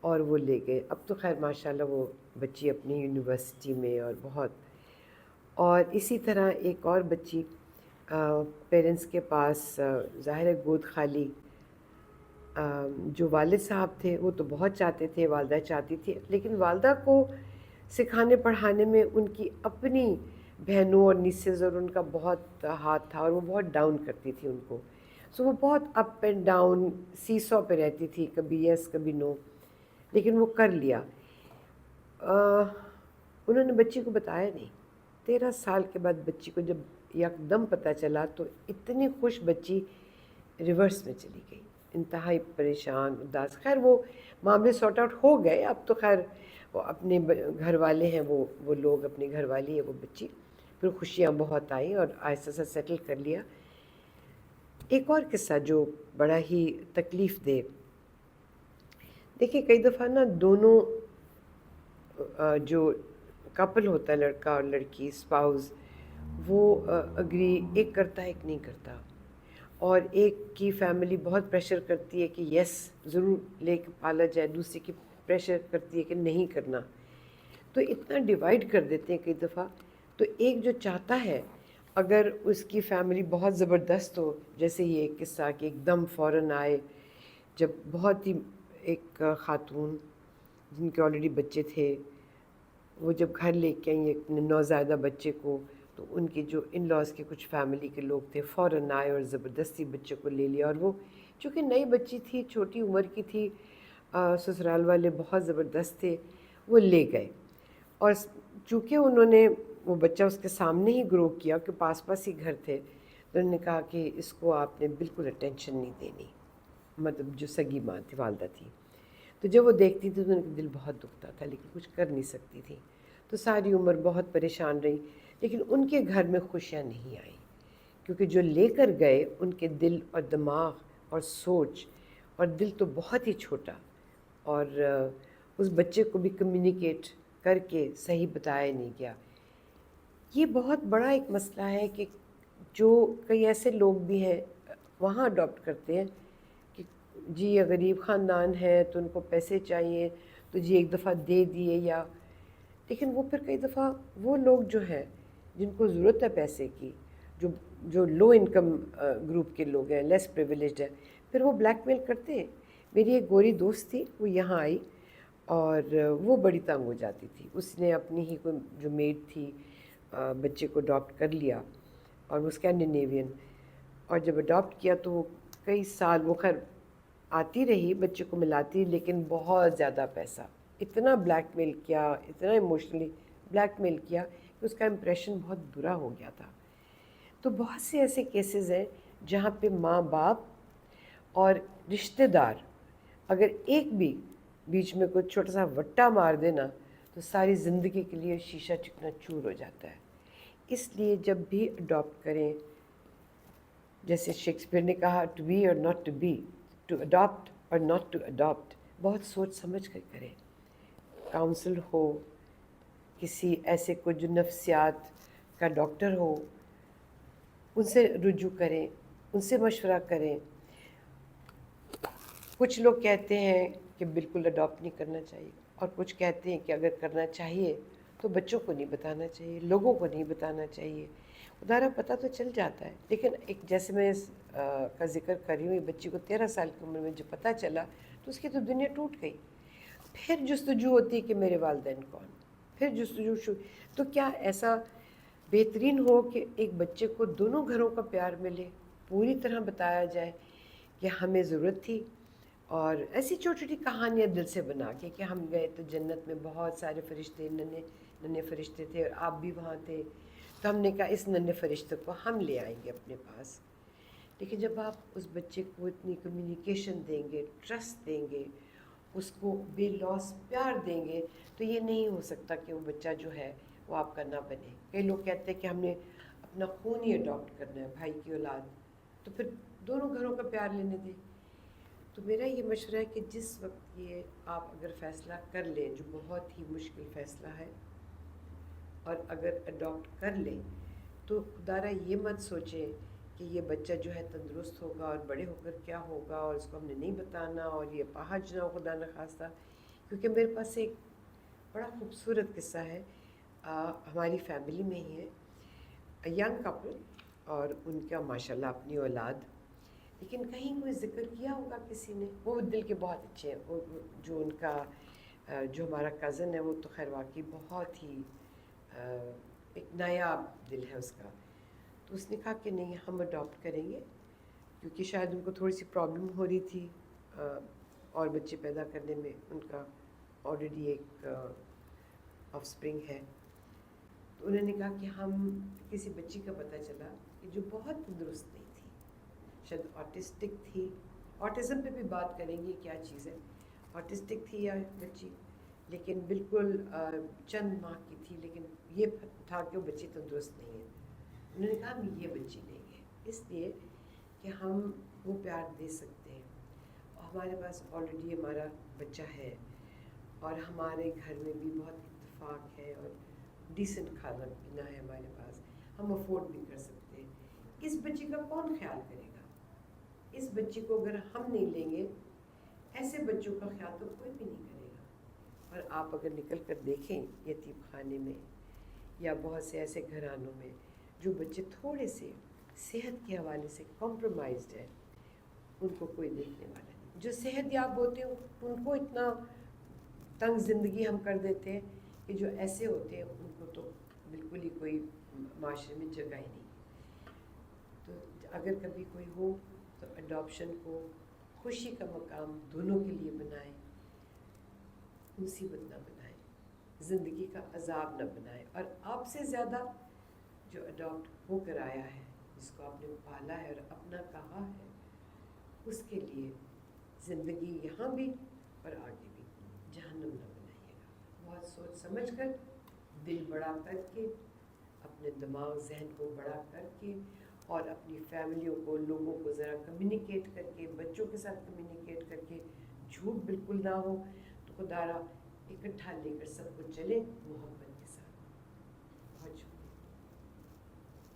اور وہ لے گئے. اب تو خیر ماشاءاللہ وہ بچی اپنی یونیورسٹی میں اور بہت. اور اسی طرح ایک اور بچی پیرنٹس کے پاس ظاہر ہے گود خالی. جو والد صاحب تھے وہ تو بہت چاہتے تھے, والدہ چاہتی تھی, لیکن والدہ کو سکھانے پڑھانے میں ان کی اپنی بہنوں اور نیسز اور ان کا بہت ہاتھ تھا, اور وہ بہت ڈاؤن کرتی تھی ان کو. سو وہ بہت اپ اینڈ ڈاؤن سی سو پہ رہتی تھی, کبھی یس کبھی نو, لیکن وہ کر لیا. انہوں نے بچی کو بتایا نہیں. 13 سال کے بعد بچی کو جب یکدم پتہ چلا تو اتنی خوش بچی ریورس میں چلی گئی, انتہائی پریشان اداس. خیر وہ معاملے سارٹ آؤٹ ہو گئے. اب تو خیر وہ اپنے گھر والے ہیں, وہ لوگ اپنے گھر والی ہے وہ بچی. پھر خوشیاں بہت آئیں اور آہستہ سے سیٹل کر لیا. ایک اور قصہ جو بڑا ہی تکلیف دہ. دیکھیے کئی دفعہ نا دونوں جو کپل ہوتا ہے, لڑکا اور لڑکی, اسپاؤز, وہ اگری ایک کرتا ہے ایک نہیں کرتا, اور ایک کی فیملی بہت پریشر کرتی ہے کہ یس ضرور لے کے پالا جائے, دوسری کی پریشر کرتی ہے کہ نہیں کرنا. تو اتنا ڈیوائڈ کر دیتے ہیں کئی دفعہ. تو ایک جو چاہتا ہے اگر اس کی فیملی بہت زبردست ہو, جیسے یہ ایک قصہ کہ ایک دم فوراً آئے جب بہت ہی ایک خاتون جن کے آلریڈی بچے تھے, وہ جب گھر لے کے آئیں ایک نوزائیدہ بچے کو, تو ان کے جو ان لاز کے کچھ فیملی کے لوگ تھے فوراً آئے اور زبردستی بچے کو لے لیا. اور وہ چونکہ نئی بچی تھی, چھوٹی عمر کی تھی, سسرال والے بہت زبردست تھے, وہ لے گئے. اور چونکہ انہوں نے وہ بچہ اس کے سامنے ہی گرو کیا کہ پاس پاس ہی گھر تھے, تو انہوں نے کہا کہ اس کو آپ نے بالکل اٹینشن نہیں دینی. مطلب جو سگی ماں تھی, والدہ تھی, تو جب وہ دیکھتی تھی تو ان کا دل بہت دکھتا تھا, لیکن کچھ کر نہیں سکتی تھی. تو ساری عمر بہت پریشان رہی, لیکن ان کے گھر میں خوشیاں نہیں آئیں, کیونکہ جو لے کر گئے ان کے دل اور دماغ اور سوچ, اور دل تو بہت ہی چھوٹا, اور اس بچے کو بھی کمیونیکیٹ کر کے صحیح بتایا نہیں گیا. یہ بہت بڑا ایک مسئلہ ہے کہ جو کئی ایسے لوگ بھی ہیں وہاں اڈاپٹ کرتے ہیں کہ جی یہ غریب خاندان ہے تو ان کو پیسے چاہیے تو جی ایک دفعہ دے دیے, یا لیکن وہ پھر کئی دفعہ وہ لوگ جو ہیں جن کو ضرورت ہے پیسے کی, جو لو انکم گروپ کے لوگ ہیں, لیس پریویلیجڈ ہیں, پھر وہ بلیک میل کرتے ہیں. میری ایک گوری دوست تھی, وہ یہاں آئی اور وہ بڑی تنگ ہو جاتی تھی. اس نے اپنی ہی کوئی جو میڈ تھی بچے کو اڈاپٹ کر لیا, اور وہ اسکینڈینیوین, اور جب اڈاپٹ کیا تو وہ کئی سال وہ خیر آتی رہی, بچے کو ملاتی, لیکن بہت زیادہ پیسہ, اتنا بلیک میل کیا, اتنا ایموشنلی بلیک میل کیا کہ اس کا امپریشن بہت برا ہو گیا تھا. تو بہت سے ایسے کیسز ہیں جہاں پہ ماں باپ اور رشتہ دار اگر ایک بھی بیچ میں کوئی چھوٹا سا وٹا مار دینا تو ساری زندگی کے لیے شیشہ چکنا چور ہو جاتا ہے. اس لیے جب بھی اڈاپٹ کریں, جیسے شیکسپیئر نے کہا to be or not to be, to adapt or not to adapt, بہت سوچ سمجھ کر کریں. کاؤنسل ہو, کسی ایسے کو جو نفسیات کا ڈاکٹر ہو, ان سے رجوع کریں, ان سے مشورہ کریں. کچھ لوگ کہتے ہیں کہ بالکل اڈاپٹ نہیں کرنا چاہیے, اور کچھ کہتے ہیں کہ اگر کرنا چاہیے تو بچوں کو نہیں بتانا چاہیے, لوگوں کو نہیں بتانا چاہیے. ادارہ پتہ تو چل جاتا ہے, لیکن ایک جیسے میں کا ذکر کر رہی ہوں, یہ بچی کو 13 سال کی عمر میں جو پتہ چلا تو اس کی تو دنیا ٹوٹ گئی. پھر جستجو ہوتی ہے کہ میرے والدین کون, پھر جستجو. تو کیا ایسا بہترین ہو کہ ایک بچے کو دونوں گھروں کا پیار ملے, پوری طرح بتایا جائے کہ ہمیں ضرورت تھی, اور ایسی چھوٹی چھوٹی کہانیاں دل سے بنا کے کہ ہم گئے تو جنت میں بہت سارے فرشتے, ننے ننے فرشتے تھے, اور آپ بھی وہاں تھے, تو ہم نے کہا اس ننے فرشتے کو ہم لے آئیں گے اپنے پاس. لیکن جب آپ اس بچے کو اتنی کمیونیکیشن دیں گے, ٹرسٹ دیں گے, اس کو بے لوس پیار دیں گے, تو یہ نہیں ہو سکتا کہ وہ بچہ جو ہے وہ آپ کا نہ بنے. کئی لوگ کہتے ہیں کہ ہم نے اپنا خون ہی اڈاپٹ کرنا ہے, بھائی کی اولاد, تو پھر دونوں گھروں کا پیار لینے دیں. تو میرا یہ مشورہ ہے کہ جس وقت یہ آپ اگر فیصلہ کر لیں, جو بہت ہی مشکل فیصلہ ہے, اور اگر اڈاپٹ کر لیں تو خدارہ یہ مت سوچیں کہ یہ بچہ جو ہے تندرست ہوگا اور بڑے ہو کر کیا ہوگا, اور اس کو ہم نے نہیں بتانا, اور یہ اپاہج نہ ہو خدا نخواستہ. کیونکہ میرے پاس ایک بڑا خوبصورت قصہ ہے. ہماری فیملی میں ہی ہے ینگ کپل اور ان کا ماشاءاللہ اپنی اولاد, لیکن کہیں کوئی ذکر کیا ہوگا کسی نے. وہ دل کے بہت اچھے ہیں. جو ان کا جو ہمارا کزن ہے وہ تو خیر واقعی بہت ہی ایک نایاب دل ہے اس کا. تو اس نے کہا کہ نہیں ہم اڈاپٹ کریں گے, کیونکہ شاید ان کو تھوڑی سی پرابلم ہو رہی تھی اور بچے پیدا کرنے میں. ان کا آلریڈی ایک آف اسپرنگ ہے. تو انہوں نے کہا کہ ہم کسی بچی کا پتہ چلا کہ جو بہت تندرست نہیں تھی, شاید آٹسٹک تھی. آٹزم پہ بھی بات کریں گے کیا چیز ہے. آٹسٹک تھی یا بچی, لیکن بالکل چند ماہ کی تھی, لیکن یہ تھا کہ وہ بچی تندرست نہیں ہے. انہوں نے کہا ہم یہ بچی لیں گے اس لیے کہ ہم وہ پیار دے سکتے ہیں. اور ہمارے پاس آلریڈی ہمارا بچہ ہے اور ہمارے گھر میں بھی بہت اتفاق ہے اور ڈیسنٹ کھانا پینا ہے ہمارے پاس, ہم افورڈ بھی کر سکتے ہیں. اس بچی کا کون خیال کرے گا؟ اس بچی کو اگر ہم نہیں لیں گے, ایسے بچوں کا خیال تو کوئی بھی نہیں کرے گا. اور آپ اگر نکل کر دیکھیں یتیم خانے میں یا بہت سے ایسے گھرانوں میں جو بچے تھوڑے سے صحت کے حوالے سے کمپرومائزڈ ہیں, ان کو کوئی دیکھنے والا نہیں. جو صحت یاب ہوتے ہیں ان کو اتنا تنگ زندگی ہم کر دیتے ہیں کہ جو ایسے ہوتے ہیں ان کو تو بالکل ہی کوئی معاشرے میں جگہ ہی نہیں. تو اگر کبھی کوئی ہو تو اڈاپشن کو خوشی کا مقام دونوں کے لیے بنائیں, مصیبت نہ بنائیں, زندگی کا عذاب نہ بنائیں. اور آپ سے زیادہ جو اڈاپٹ ہو کر آیا ہے, جس کو آپ نے پالا ہے اور اپنا کہا ہے, اس کے لیے زندگی یہاں بھی اور آگے بھی جہنم نہ بنائیے گا. بہت سوچ سمجھ کر, دل بڑا کر کے, اپنے دماغ ذہن کو بڑا کر کے, اور اپنی فیملیوں کو لوگوں کو ذرا کمیونیکیٹ کر کے, بچوں کے ساتھ کمیونیکیٹ کر کے, جھوٹ بالکل نہ ہو تو خدا را اکٹھا لے کر سب کو چلے محبت کے ساتھ. بہت شکریہ.